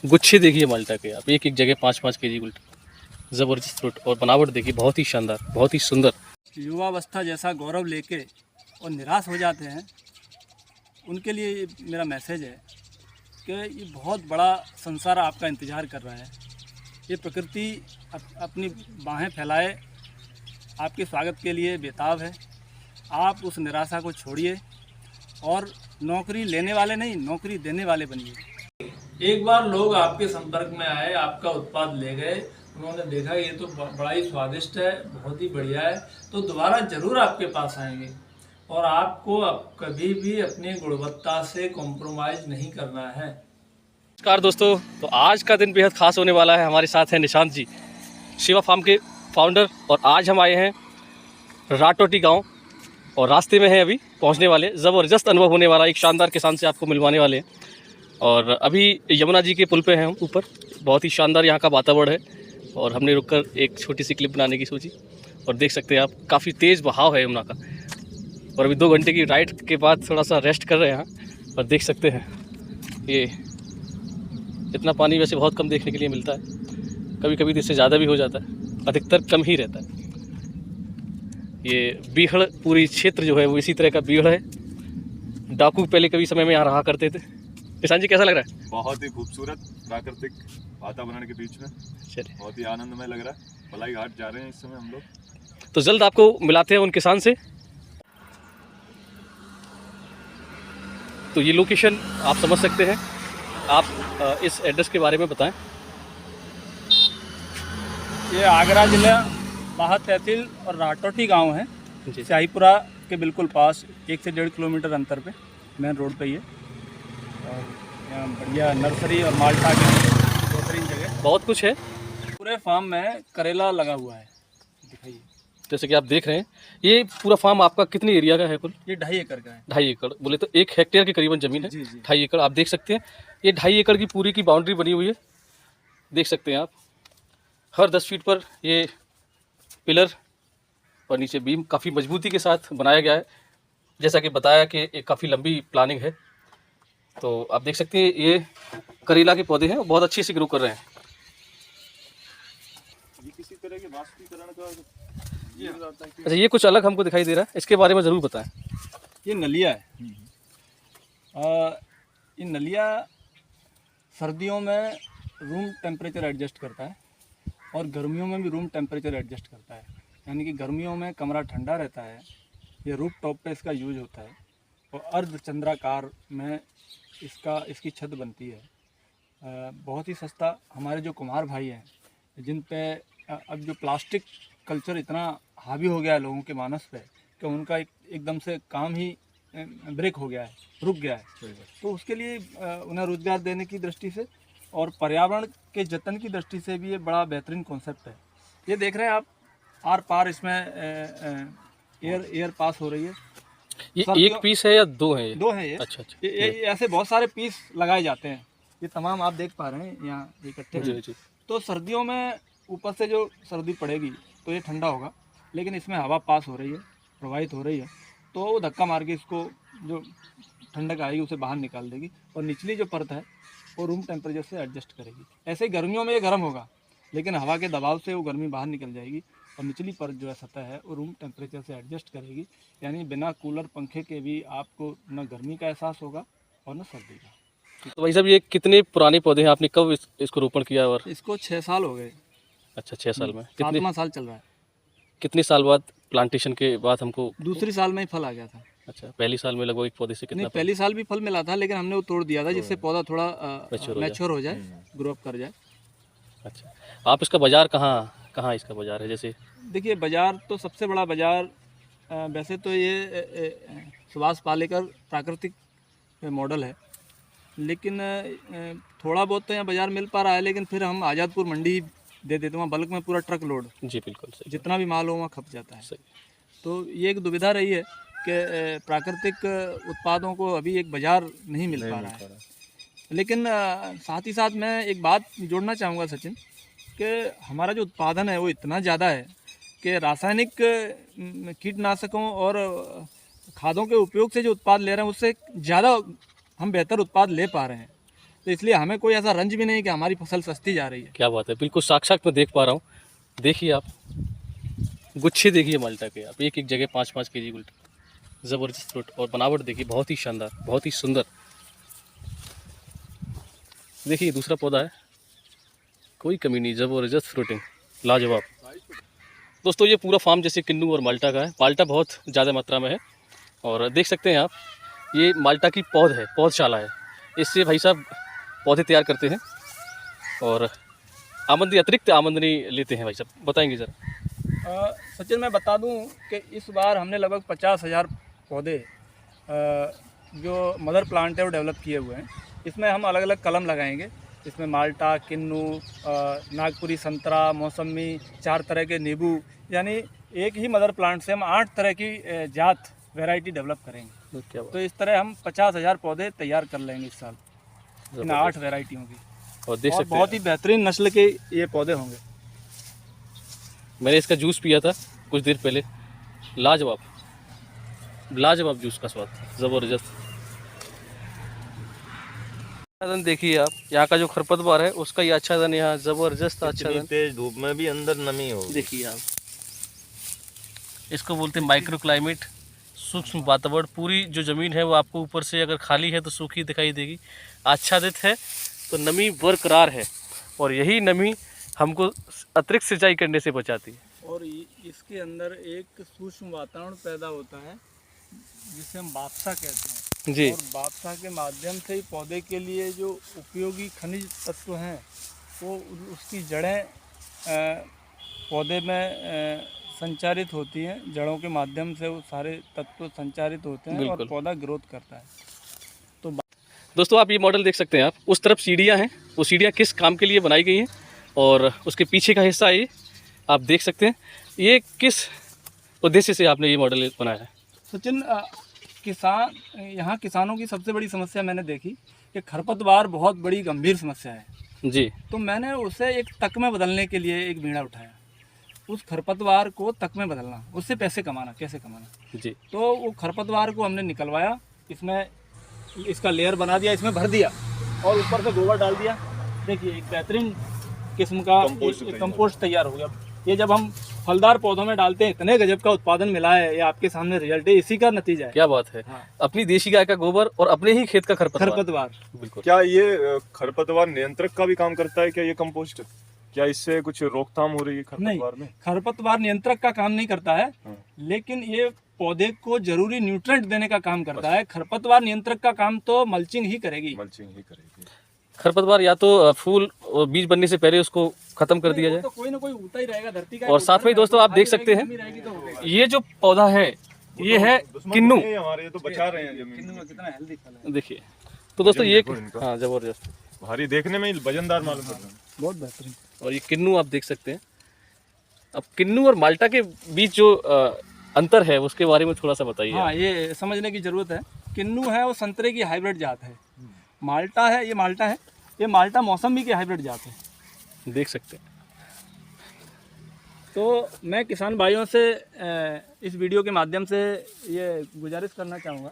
गुच्छे देखिए माल्टा के आप, एक एक जगह 5-5 केजी उल्टा, ज़बरदस्त फ्रूट और बनावट देखिए बहुत ही शानदार, बहुत ही सुंदर। युवावस्था जैसा गौरव लेके और निराश हो जाते हैं, उनके लिए ये मेरा मैसेज है कि ये बहुत बड़ा संसार आपका इंतज़ार कर रहा है। ये प्रकृति अपनी बाहें फैलाए आपके स्वागत के लिए बेताब है। आप उस निराशा को छोड़िए और नौकरी लेने वाले नहीं, नौकरी देने वाले बनिए। एक बार लोग आपके संपर्क में आए, आपका उत्पाद ले गए, उन्होंने देखा ये तो बड़ा ही स्वादिष्ट है, बहुत ही बढ़िया है, तो दोबारा ज़रूर आपके पास आएंगे। और आपको अब कभी भी अपनी गुणवत्ता से कॉम्प्रोमाइज़ नहीं करना है। नमस्कार दोस्तों, तो आज का दिन बेहद खास होने वाला है। हमारे साथ हैं निशांत जी, शिवा फार्म के फाउंडर, और आज हम आए हैं राटोटी गांव और रास्ते में हैं, अभी पहुंचने वाले। ज़बरदस्त अनुभव होने वाला, एक शानदार किसान से आपको मिलवाने वाले हैं। और अभी यमुना जी के पुल पे हैं हम ऊपर, बहुत ही शानदार यहाँ का वातावरण है। और हमने रुककर एक छोटी सी क्लिप बनाने की सोची, और देख सकते हैं आप काफ़ी तेज़ बहाव है यमुना का। और अभी 2 घंटे की राइड के बाद थोड़ा सा रेस्ट कर रहे हैं यहाँ। और देख सकते हैं ये इतना पानी वैसे बहुत कम देखने के लिए मिलता है, कभी कभी इससे ज़्यादा भी हो जाता है, अधिकतर कम ही रहता है। ये बीहड़ पूरी क्षेत्र जो है वो इसी तरह का बीहड़ है। डाकू पहले कभी समय में यहाँ रहा करते थे। किसान जी कैसा लग रहा है? बहुत ही खूबसूरत प्राकृतिक वातावरण के बीच में चलिए, बहुत ही आनंदमय लग रहा है। बलाई घाट जा रहे हैं इस समय हम लोग। तो जल्द आपको मिलाते हैं उन किसान से। तो ये लोकेशन आप समझ सकते हैं। आप इस एड्रेस के बारे में बताएं। ये आगरा जिला बाहर तहसील और राटोटी गांव है, जी, शाहीपुरा के बिल्कुल पास, 1 से 1.5 किलोमीटर अंतर पे मेन रोड पे ही है। और यहाँ बढ़िया नर्सरी और माल्टा की बेहतरीन जगह, बहुत कुछ है। पूरे फार्म में करेला लगा हुआ है, दिखाइए। जैसे कि आप देख रहे हैं, ये पूरा फार्म आपका कितने एरिया का है कुल? ये 2.5 एकड़ का है। 2.5 एकड़, बोले तो 1 हेक्टेयर के करीबन ज़मीन है। जी जी। 2.5 एकड़ आप देख सकते हैं। ये 2.5 एकड़ की पूरी की बाउंड्री बनी हुई है, देख सकते हैं आप। हर 10 फीट पर ये पिलर और नीचे बीम काफ़ी मजबूती के साथ बनाया गया है। जैसा कि बताया कि एक काफ़ी लंबी प्लानिंग है। तो आप देख सकते हैं ये करेला के पौधे हैं, बहुत अच्छे से ग्रो कर रहे हैं। ये किसी तरह के वाष्पीकरण का अच्छा, ये कुछ अलग हमको दिखाई दे रहा है, इसके बारे में ज़रूर बताएं। ये नलिया है। ये नलिया सर्दियों में रूम टेम्परेचर एडजस्ट करता है और गर्मियों में भी रूम टेम्परेचर एडजस्ट करता है। यानी कि गर्मियों में कमरा ठंडा रहता है। ये रूफ टॉप पे इसका यूज होता है और अर्धचंद्राकार में इसकी छत बनती है। बहुत ही सस्ता। हमारे जो कुम्हार भाई हैं, जिन पे अब जो प्लास्टिक कल्चर इतना हावी हो गया है लोगों के मानस पे, कि उनका एकदम से काम ही ब्रेक हो गया है, रुक गया है। तो उसके लिए उन्हें रोजगार देने की दृष्टि से और पर्यावरण के जतन की दृष्टि से भी ये बड़ा बेहतरीन कॉन्सेप्ट है। ये देख रहे हैं आप, आर पार इसमें एयर पास हो रही है। ये एक पीस है या 2 है? ये 2 है। ये अच्छा अच्छा, ये ऐसे बहुत सारे पीस लगाए जाते हैं। ये तमाम आप देख पा रहे हैं यहाँ इकट्ठे हैं। जी। तो सर्दियों में ऊपर से जो सर्दी पड़ेगी तो ये ठंडा होगा, लेकिन इसमें हवा पास हो रही है, प्रवाहित हो रही है, तो वो धक्का मार के इसको जो ठंडक आएगी उसे बाहर निकाल देगी और निचली जो परत है वो रूम टेम्परेचर से एडजस्ट करेगी। ऐसे ही गर्मियों में ये गर्म होगा, लेकिन हवा के दबाव से वो गर्मी बाहर निकल जाएगी और निचली परत जो है सतह है वो रूम टेम्परेचर से एडजस्ट करेगी। यानी बिना कूलर पंखे के भी आपको न गर्मी का एहसास होगा और न सर्दी का। तो भाई साहब, ये कितने पुराने पौधे हैं? आपने कब इसको रोपण किया? और इसको 6 साल हो गए। अच्छा, 6 साल में। 7वां साल चल रहा है। कितने साल बाद प्लांटेशन के बाद हमको? दूसरी साल में ही फल आ गया था। अच्छा, पहली साल में लगभग एक पौधे से नहीं, कितना? पहली साल भी फल मिला था, लेकिन हमने वो तोड़ दिया था जिससे पौधा थोड़ा मैच्योर हो जाए, ग्रो अप कर जाए। अच्छा, आप इसका बाज़ार कहाँ इसका बाज़ार है? जैसे देखिए, बाज़ार तो सबसे बड़ा बाज़ार वैसे तो ये सुभाष पालेकर प्राकृतिक मॉडल है, लेकिन थोड़ा बहुत तो यहाँ बाज़ार मिल पा रहा है। लेकिन फिर हम आज़ादपुर मंडी दे देते हैं, वहाँ बल्क में पूरा ट्रक लोड, जी बिल्कुल सही, जितना भी माल हो वहाँ खप जाता है। सही। तो ये एक दुविधा रही है कि प्राकृतिक उत्पादों को अभी एक बाज़ार नहीं मिल पा रहा है। लेकिन साथ ही साथ मैं एक बात जोड़ना चाहूँगा सचिन, कि हमारा जो उत्पादन है वो इतना ज़्यादा है कि रासायनिक कीटनाशकों और खादों के उपयोग से जो उत्पाद ले रहे हैं उससे ज़्यादा हम बेहतर उत्पाद ले पा रहे हैं। तो इसलिए हमें कोई ऐसा रंज भी नहीं कि हमारी फसल सस्ती जा रही है। क्या बात है, बिल्कुल साक्षात मैं देख पा रहा हूँ। देखिए आप गुच्छे देखिए माल्टा के, आप एक एक जगह 5-5 केजी उल्टा, ज़बरदस्त फ्रूट और बनावट देखिए बहुत ही शानदार, बहुत ही सुंदर। देखिए दूसरा पौधा है, कोई कमी नहीं, ज़बरदस्त फ्रूटिंग, लाजवाब। दोस्तों ये पूरा फार्म जैसे किन्नू और माल्टा का है। माल्टा बहुत ज़्यादा मात्रा में है और देख सकते हैं आप, ये माल्टा की पौध है, पौधशाला है। इससे भाई साहब पौधे तैयार करते हैं और आमदनी, अतिरिक्त आमदनी लेते हैं। भाई साहब बताएंगे ज़रा। सचिन मैं बता दूं कि इस बार हमने लगभग 50,000 पौधे जो मदर प्लांट है वो डेवलप किए हुए हैं। इसमें हम अलग अलग कलम लगाएंगे। इसमें माल्टा, किन्नू, नागपुरी संतरा, मौसमी, 4 तरह के नींबू, यानी एक ही मदर प्लांट से हम 8 तरह की जात वैरायटी डेवलप करेंगे। क्या बात, तो इस तरह हम 50,000 पौधे तैयार कर लेंगे इस साल इन 8 वैरायटियों की। और देख और सकते बहुत हैं, ही बेहतरीन नस्ल के ये पौधे होंगे। मैंने इसका जूस पिया था कुछ देर पहले, लाजवाब, लाजवाब जूस का स्वाद, ज़बरदस्त। आच्छादन देखिए आप, यहाँ का जो खरपतवार है उसका ये आच्छादन, यहाँ ज़बरदस्त आच्छादन। तेज धूप में भी अंदर नमी हो। देखिए आप, इसको बोलते हैं माइक्रो क्लाइमेट, सूक्ष्म वातावरण। पूरी जो ज़मीन है वो आपको ऊपर से अगर खाली है तो सूखी दिखाई देगी, आच्छादित है तो नमी बरकरार है और यही नमी हमको अतिरिक्त सिंचाई करने से बचाती है। और इसके अंदर एक सूक्ष्म वातावरण पैदा होता है जिसे हम बादशाह कहते हैं जी, और बादशाह के माध्यम से ही पौधे के लिए जो उपयोगी खनिज तत्व हैं वो उसकी जड़ें पौधे में संचारित होती हैं। जड़ों के माध्यम से वो सारे तत्व संचारित होते हैं और बिल्कुल। पौधा ग्रोथ करता है। तो दोस्तों आप ये मॉडल देख सकते हैं, आप उस तरफ सीढ़ियाँ हैं, वो सीढ़ियाँ किस काम के लिए बनाई गई हैं और उसके पीछे का हिस्सा ये आप देख सकते हैं। ये किस उद्देश्य से आपने ये मॉडल बनाया है? सचिन, किसान, यहाँ किसानों की सबसे बड़ी समस्या मैंने देखी कि खरपतवार बहुत बड़ी गंभीर समस्या है। जी, तो मैंने उसे एक तक में बदलने के लिए एक बीड़ा उठाया। उस खरपतवार को तक में बदलना, उससे पैसे कमाना, कैसे कमाना। जी, तो वो खरपतवार को हमने निकलवाया, इसमें इसका लेयर बना दिया, इसमें भर दिया और ऊपर से गोबर डाल दिया। देखिए एक बेहतरीन किस्म का कंपोस्ट तैयार हो गया। ये जब हम फलदार पौधों में डालते हैं, इतने गजब का उत्पादन मिला है। ये आपके सामने रिजल्ट है, इसी का नतीजा है। क्या बात है। हाँ। अपनी देशी गाय का गोबर और अपने ही खेत का खरपतवार। बिल्कुल। क्या ये खरपतवार नियंत्रक का भी काम करता है क्या ये कंपोस्ट? क्या इससे कुछ रोकथाम हो रही है खरपतवार में? खरपतवार नियंत्रक का काम नहीं करता है, हाँ। लेकिन ये पौधे को जरूरी न्यूट्रिएंट देने का काम करता है। खरपतवार नियंत्रक का काम तो मल्चिंग ही करेगी। मल्चिंग ही करेगी। खरपतवार या तो फूल और बीज बनने से पहले उसको खत्म कर दिया वो जाए। तो कोई ना कोई उगता ही रहेगा धरती का। और साथ में ही दोस्तों आप देख सकते हैं, ये जो पौधा है ये है किन्नू। ये हमारे तो बचा रहे हैं जमीन। किन्नू में कितना हेल्दी फल है। देखिए तो दोस्तों ये, देखो इनका। हाँ ज़बरदस्त, भारी देखने में ही वजनदार मालूम पड़ रहा है। बहुत बेहतरीन। और ये किन्नू आप देख सकते हैं। अब किन्नू और माल्टा के बीच जो अंतर है उसके बारे में थोड़ा सा बताइए। हाँ, ये समझने की जरूरत है। किन्नू है वो संतरे की हाइब्रिड जात है। माल्टा है, ये माल्टा है, ये माल्टा मौसमी की हाइब्रिड जात है। देख सकते हैं। तो मैं किसान भाइयों से इस वीडियो के माध्यम से ये गुजारिश करना चाहूँगा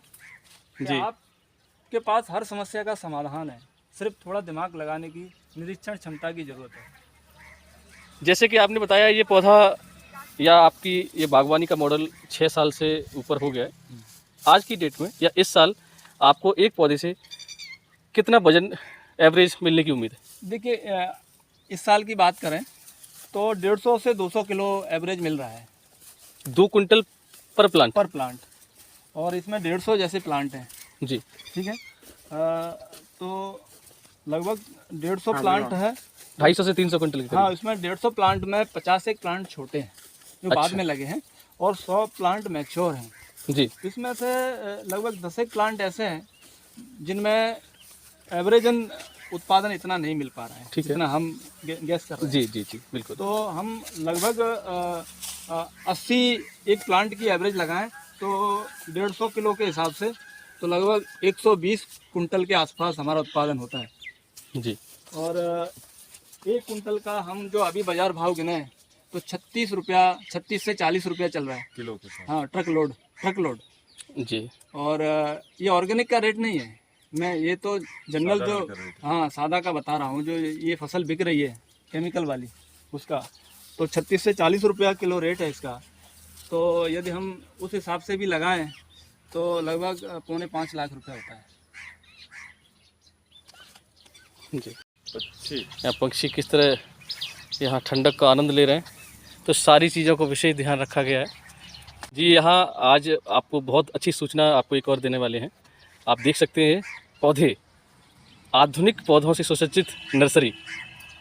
कि जी। आपके पास हर समस्या का समाधान है, सिर्फ थोड़ा दिमाग लगाने की, निरीक्षण क्षमता की ज़रूरत है। जैसे कि आपने बताया ये पौधा या आपकी ये बागवानी का मॉडल 6 साल से ऊपर हो गया है। आज की डेट में या इस साल आपको एक पौधे से कितना वजन एवरेज मिलने की उम्मीद है? देखिए इस साल की बात करें तो 150 से 200 किलो एवरेज मिल रहा है 2 कुंटल पर प्लांट। पर प्लांट, और इसमें 150 जैसे प्लांट हैं। जी, ठीक है। तो लगभग 150 प्लांट है। 250 से 300 कुंटल की हाँ, करीब। इसमें 150 प्लांट में 50 एक प्लांट छोटे हैं जो बाद अच्छा। में लगे हैं और 100 प्लांट मैच्योर हैं। जी, इसमें से लगभग 10 एक प्लांट ऐसे हैं जिनमें एवरेजन उत्पादन इतना नहीं मिल पा रहा है, ठीक है। जितना हम गैस कर रहे हैं। जी, जी, जी, बिल्कुल। तो हम लगभग 80 एक प्लांट की एवरेज लगाएं तो 150 किलो के हिसाब से तो लगभग 120 कुंटल के आसपास हमारा उत्पादन होता है। जी, और 1 कुंटल का हम जो अभी बाजार भाव गिने तो 36 रुपया, 36 से 40 रुपया चल रहा है। किलो के साथ। हाँ, ट्रक लोड। जी, और ये ऑर्गेनिक का रेट नहीं है, मैं ये तो जनरल सादा जो में कर रहे थे। हाँ सादा का बता रहा हूँ, जो ये फसल बिक रही है केमिकल वाली उसका, तो 36 से 40 रुपया किलो रेट है इसका। तो यदि हम उस हिसाब से भी लगाएं तो लगभग 4.5 लाख रुपया होता है। जी, अच्छी यहाँ पक्षी किस तरह यहाँ ठंडक का आनंद ले रहे हैं, तो सारी चीज़ों को विशेष ध्यान रखा गया है। जी, यहाँ आज आपको बहुत अच्छी सूचना आपको एक और देने वाले हैं। आप देख सकते हैं पौधे, आधुनिक पौधों से सुसज्जित नर्सरी,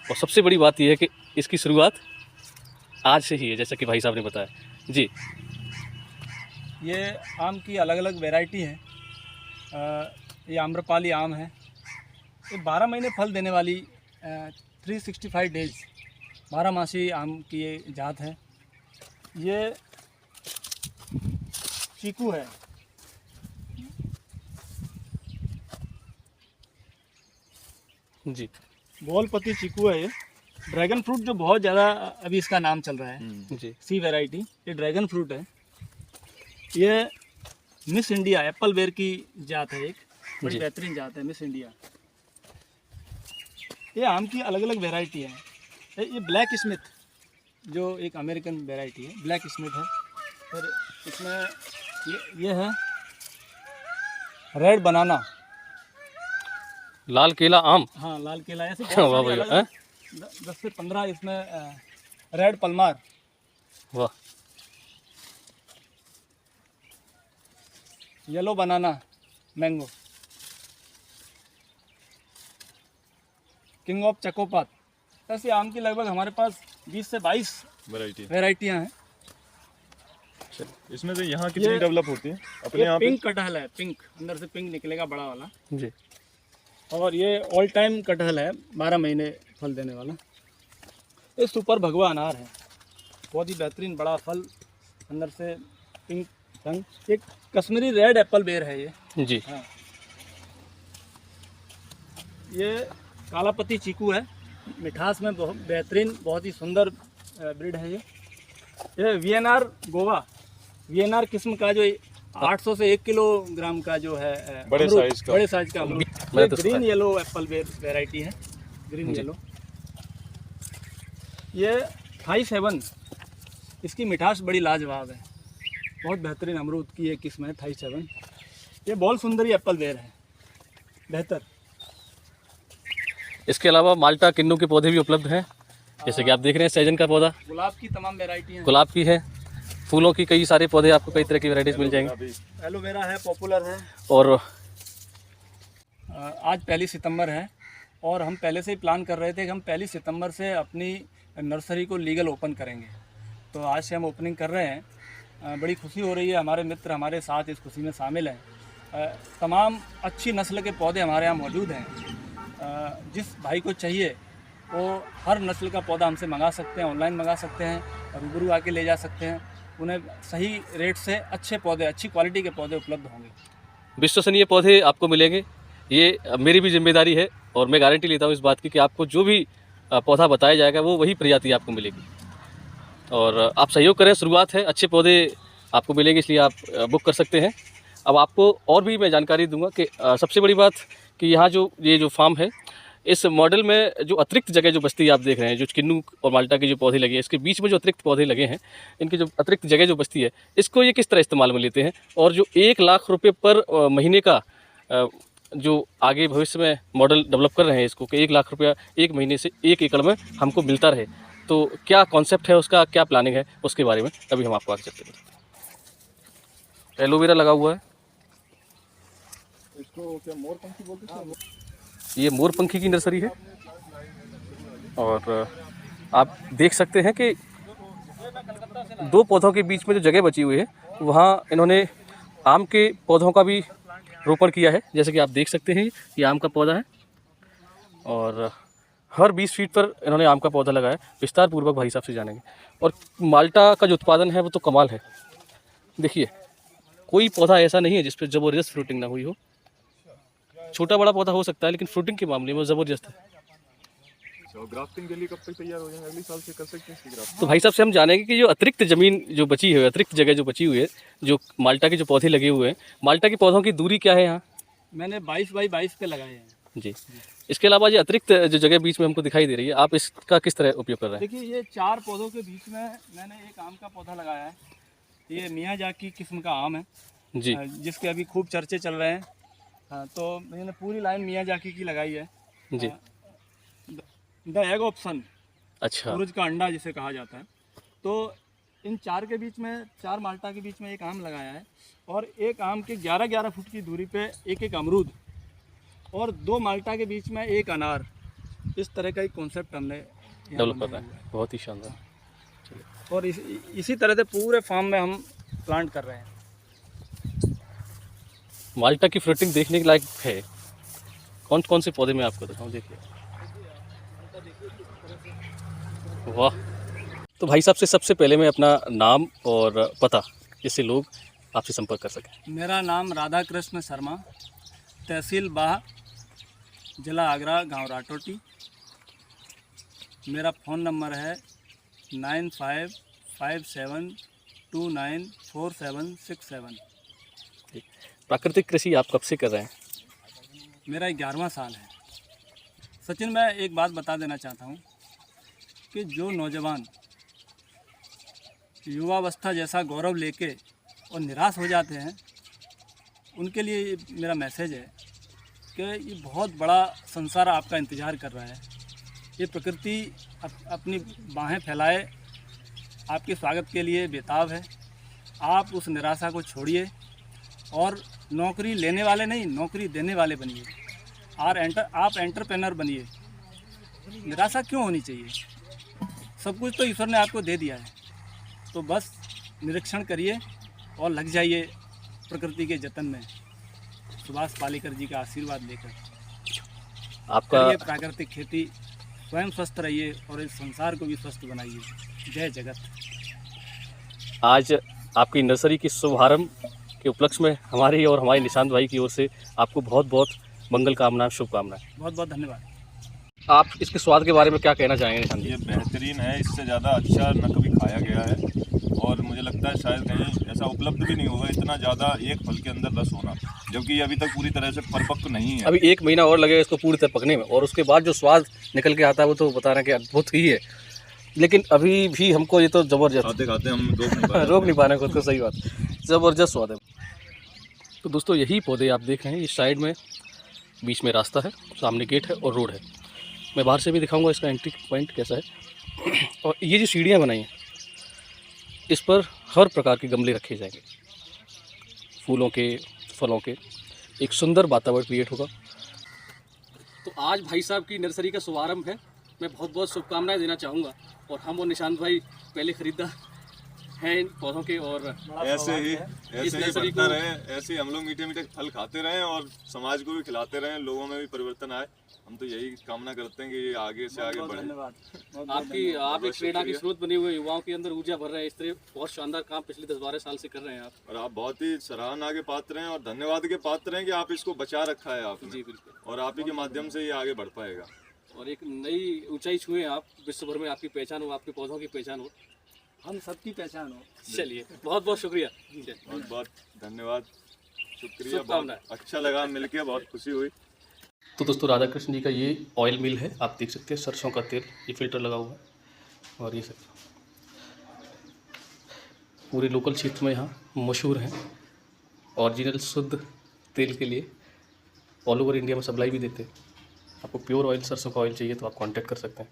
और सबसे बड़ी बात यह है कि इसकी शुरुआत आज से ही है, जैसा कि भाई साहब ने बताया। जी, ये आम की अलग अलग वैरायटी है। ये आम्रपाली आम है, ये 12 महीने फल देने वाली 365 डेज 12 मासी आम की ये जात है। ये चीकू है, जी, बोलपति चीकू है। ये ड्रैगन फ्रूट जो बहुत ज़्यादा अभी इसका नाम चल रहा है, जी, सी वैरायटी, ये ड्रैगन फ्रूट है। ये मिस इंडिया एप्पल बेर की जात है, एक बड़ी जी। बेहतरीन जात है मिस इंडिया। ये आम की अलग अलग वैरायटी है। ये ब्लैक स्मिथ जो एक अमेरिकन वैरायटी है, ब्लैक स्मिथ है। फिर इसमें ये है रेड बनाना, लाल केला आम। हाँ लाल केला, ऐसे वाह भैया, हैं? 10 से 15 इसमें रेड पलमार, वाह, yellow banana mango, king of चकोपात। ऐसे आम की लगभग हमारे पास 20 से 22 वैरायटी। वैरायटियाँ हैं। इसमें से यहाँ कितनी ये- डेवलप होती है अपने ये यहाँ पे? पिंक कटहल है, पिंक अंदर से पिंक निकलेगा बड़ा वाला। जी, और ये ऑल टाइम कटहल है, 12 महीने फल देने वाला। ये सुपर भगवा अनार है, बहुत ही बेहतरीन बड़ा फल, अंदर से पिंक रंग। एक कश्मीरी रेड एप्पल बेर है ये। जी, हाँ, ये कालापति चीकू है, मिठास में बहुत बेहतरीन, बहुत ही सुंदर ब्रीड है ये वीएनआर गोवा, वीएनआर किस्म का जो 800 से 1 किलोग्राम का जो है बड़े अमरूद, साइज का। बड़े साइज का अमरूद। मैं ये तो ग्रीन येलो एप्पल वेराइटी है, ग्रीन जी। येलो। ये 37, इसकी मिठास बड़ी लाजवाब है, बहुत बेहतरीन अमरूद की ये किस्म है 37। ये बॉल सुंदरी एप्पल बेर है, बेहतर। इसके अलावा माल्टा किन्नू के पौधे भी उपलब्ध हैं, जैसे कि आप देख रहे हैं सहजन का पौधा, गुलाब की तमाम वेराइटी हैं। गुलाब की है, फूलों की कई सारे पौधे आपको कई तरह की वैरायटीज मिल जाएंगी। एलोवेरा है, पॉपुलर है। और आज 1 सितंबर है और हम पहले से ही प्लान कर रहे थे कि हम 1 सितंबर से अपनी नर्सरी को लीगल ओपन करेंगे। तो आज से हम ओपनिंग कर रहे हैं। बड़ी खुशी हो रही है, हमारे मित्र हमारे साथ इस खुशी में शामिल हैं। तमाम अच्छी नस्ल के पौधे हमारे यहाँ मौजूद हैं। जिस भाई को चाहिए वो हर नस्ल का पौधा हमसे मंगा सकते हैं, ऑनलाइन मंगा सकते हैं, रूबरू आके ले जा सकते हैं। उन्हें सही रेट से अच्छे पौधे, अच्छी क्वालिटी के पौधे उपलब्ध होंगे। विश्वसनीय पौधे आपको मिलेंगे, ये मेरी भी जिम्मेदारी है और मैं गारंटी लेता हूँ इस बात की कि आपको जो भी पौधा बताया जाएगा वो वही प्रजाति आपको मिलेगी। और आप सहयोग करें, शुरुआत है, अच्छे पौधे आपको मिलेंगे, इसलिए आप बुक कर सकते हैं। अब आपको और भी मैं जानकारी दूंगा कि सबसे बड़ी बात कि यहाँ ये जो फार्म है, इस मॉडल में जो अतिरिक्त जगह जो बचती है आप देख रहे हैं, जो किन्नू और माल्टा के जो पौधे लगे हैं, इसके बीच में जो अतिरिक्त पौधे लगे हैं, इनकी जो अतिरिक्त जगह जो बचती है, इसको ये किस तरह इस्तेमाल में लेते हैं। और जो 1 लाख रुपये पर महीने का जो आगे भविष्य में मॉडल डेवलप कर रहे हैं इसको, कि 1 लाख रुपया 1 महीने से 1 एकड़ में हमको मिलता रहे, तो क्या कॉन्सेप्ट है उसका, क्या प्लानिंग है, उसके बारे में अभी हम आपको आगे चलते हैं। एलोवेरा लगा हुआ है, इसको क्या मोरपंखी बोलते हैं? ये मोरपंखी की नर्सरी है। और आप देख सकते हैं कि 2 पौधों के बीच में जो जगह बची हुई है, वहाँ इन्होंने आम के पौधों का भी रोपण किया है। जैसे कि आप देख सकते हैं ये आम का पौधा है और हर 20 फीट पर इन्होंने आम का पौधा लगाया। विस्तार पूर्वक भाई साहब से जानेंगे। और माल्टा का जो उत्पादन है वो तो कमाल है। देखिए, कोई पौधा ऐसा नहीं है जिस पर ज़बरदस्त फ्रूटिंग ना हुई हो। छोटा बड़ा पौधा हो सकता है, लेकिन फ्रूटिंग के मामले में ज़बरदस्त है। ग्राफ्टिंग के लिए कब तक तैयार हो जाएंगे? अगले साल से कर सकते हैं इसकी ग्राफ्टिंग? तो भाई साहब से हम जानेंगे कि जो अतिरिक्त ज़मीन जो बची है, अतिरिक्त जगह जो बची हुई है, जो माल्टा के जो पौधे लगे हुए हैं, माल्टा के पौधों की दूरी क्या है यहाँ? मैंने 22 बाई 22 पे लगाए हैं। जी। इसके अलावा ये अतिरिक्त जो जगह बीच में हमको दिखाई दे रही है, आप इसका किस तरह उपयोग कर रहे हैं? देखिए ये 4 पौधों के बीच में मैंने एक आम का पौधा लगाया है। ये मियाजाकी किस्म का आम है, जी। जिसके अभी खूब चर्चे चल रहे हैं। हाँ, तो मैंने पूरी लाइन मियाजाकी की लगाई है। जी। द एग ऑप्शन, अच्छा। सूरज का अंडा जिसे कहा जाता है। तो इन 4 के बीच में, 4 माल्टा के बीच में एक आम लगाया है, और एक आम के 11-11 फुट की दूरी पे एक अमरूद, और 2 माल्टा के बीच में एक अनार। इस तरह का एक कॉन्सेप्ट हमने डेवलप कर रहे हैं, बहुत ही शानदार। और इसी तरह से पूरे फार्म में हम प्लांट कर रहे हैं। माल्टा की फ्रूटिंग देखने के लायक है। कौन कौन से पौधे में आपको दिखाऊं, देखिए। वाह। तो भाई साहब से सबसे पहले मैं अपना नाम और पता, जिससे लोग आपसे संपर्क कर सकें। मेरा नाम राधा कृष्ण शर्मा, तहसील बाह, जिला आगरा, गांव राटोटी। मेरा फ़ोन नंबर है 9557294767। प्राकृतिक कृषि आप कब से कर रहे हैं? मेरा 11वां साल है। सचिन, मैं एक बात बता देना चाहता हूँ कि जो नौजवान युवावस्था जैसा गौरव लेके और निराश हो जाते हैं, उनके लिए मेरा मैसेज है कि ये बहुत बड़ा संसार आपका इंतज़ार कर रहा है। ये प्रकृति अपनी बाहें फैलाए आपके स्वागत के लिए बेताब है। आप उस निराशा को छोड़िए और नौकरी लेने वाले नहीं, नौकरी देने वाले बनिए। आप एंटरप्रेन्योर बनिए। निराशा क्यों होनी चाहिए? सब कुछ तो ईश्वर ने आपको दे दिया है। तो बस निरीक्षण करिए और लग जाइए प्रकृति के जतन में, सुभाष पालेकर जी का आशीर्वाद लेकर। आपका करिए प्राकृतिक खेती, स्वयं स्वस्थ रहिए और इस संसार को भी स्वस्थ बनाइए। जय जगत। आज आपकी नर्सरी के शुभारंभ के उपलक्ष्य में हमारी और हमारे निशांत भाई की ओर से आपको बहुत बहुत मंगल कामनाएं, शुभकामनाएं। बहुत बहुत धन्यवाद। आप इसके स्वाद के बारे में क्या कहना चाहेंगे निशांत जी? ये बेहतरीन है, इससे ज़्यादा अच्छा न कभी खाया गया है, और मुझे लगता है शायद कहीं ऐसा उपलब्ध भी नहीं होगा इतना ज़्यादा एक फल के अंदर रस होना, जबकि ये अभी तक पूरी तरह से परिपक्व नहीं है। अभी 1 महीना और लगेगा इसको पूरी तरह पकने में, और उसके बाद जो स्वाद निकल के आता है वो तो बता रहे हैं कि अद्भुत ही है। लेकिन अभी भी हमको ये तो ज़बरदस्त खाते खाते हम रोक नहीं पा रहे खुद को, सही बात, ज़बरदस्त स्वाद है। तो दोस्तों यही पौधे आप देख रहे हैं, इस साइड में बीच में रास्ता है, सामने गेट है और रोड है। मैं बाहर से भी दिखाऊंगा इसका एंट्री पॉइंट कैसा है। और ये जो सीढ़ियाँ बनाई हैं, इस पर हर प्रकार के गमले रखे जाएंगे, फूलों के, फलों के। एक सुंदर वातावरण क्रिएट होगा। तो आज भाई साहब की नर्सरी का शुभारंभ है। मैं बहुत बहुत शुभकामनाएं देना चाहूँगा, और हम और निशांत भाई पहले खरीदार हैं इन पौधों के, और ऐसे ही नर्सरी बढ़ता रहे, ऐसे ही हम लोग मीठे मीठे फल खाते रहें और समाज को भी खिलाते रहें, लोगों में भी परिवर्तन आए। हम तो यही कामना करते हैं कि ये आगे से आगे बढ़े। धन्यवाद। आप एक प्रेरणा के स्रोत बने हुए, युवाओं के अंदर ऊर्जा भर रहे हैं। इस तरह बहुत शानदार काम पिछले 10-12 साल से कर रहे हैं आप, और आप बहुत ही सराहना के पात्र हैं और धन्यवाद के पात्र हैं कि आप इसको बचा रखा है आपने। जी बिल्कुल। और आप ही के माध्यम से ये आगे बढ़ पाएगा। और एक नई ऊंचाई छुए आप, विश्व भर में आपकी पहचान हो, आपके पौधों की पहचान हो। हम सबकी पहचान हो। चलिए, बहुत बहुत शुक्रिया। बहुत बहुत धन्यवाद, शुक्रिया, शुभकामनाएं। बहुत अच्छा लगा मिलके, बहुत खुशी हुई। तो दोस्तों राधा कृष्ण जी का ये ऑयल मिल है, आप देख सकते हैं, सरसों का तेल, ये फिल्टर लगा हुआ है। और ये सब पूरे लोकल क्षेत्र में यहाँ मशहूर हैं, ओरिजिनल शुद्ध तेल के लिए ऑल ओवर इंडिया में सप्लाई भी देते हैं। आपको प्योर ऑयल, सरसों का ऑयल चाहिए तो आप कांटेक्ट कर सकते हैं।